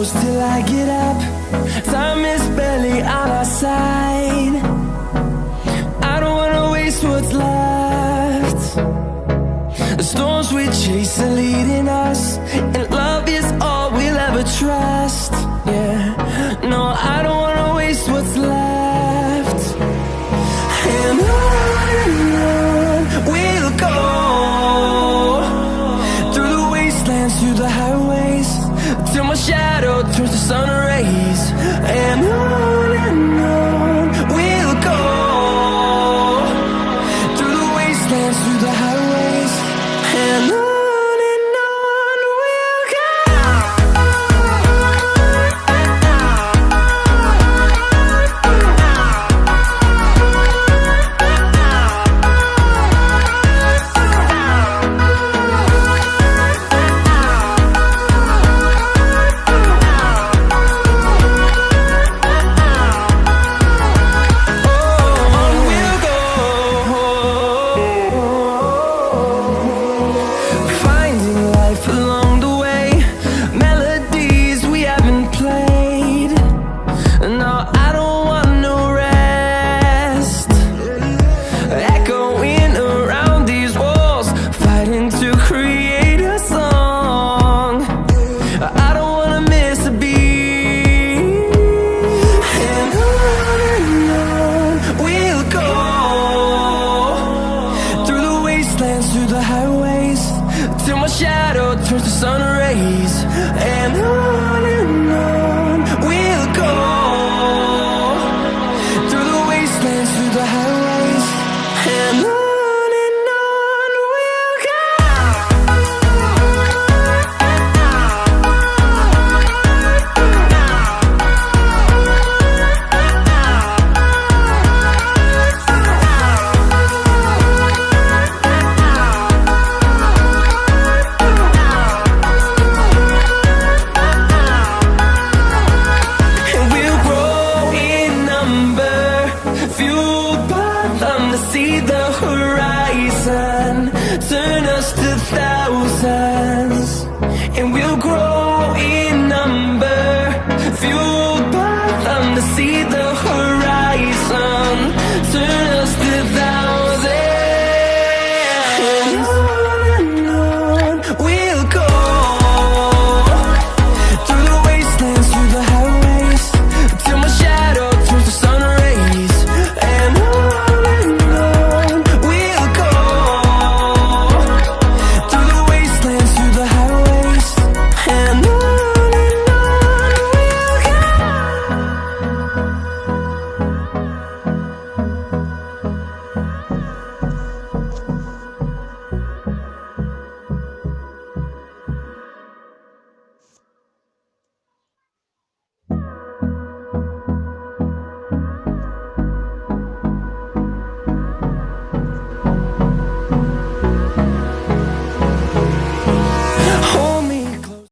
close till I get up. Time is barely on our side. I don't wanna waste what's left. The storms we chase are leading us, and love is all we'll ever trust. Yeah, no, I don't wanna waste what's left. And on we'll go, through the wastelands, through the highways, till my shadow turns to sun rays. And on we'll go, through the wastelands, through the highways, and on we'll go. Through the highways, till my shadow turns to sun rays. And on we'll go, through the wastelands, through the highways, and on we'll go. See the horizon, turn us to thousands, and we'll grow in number, fueled by them to see the horizon.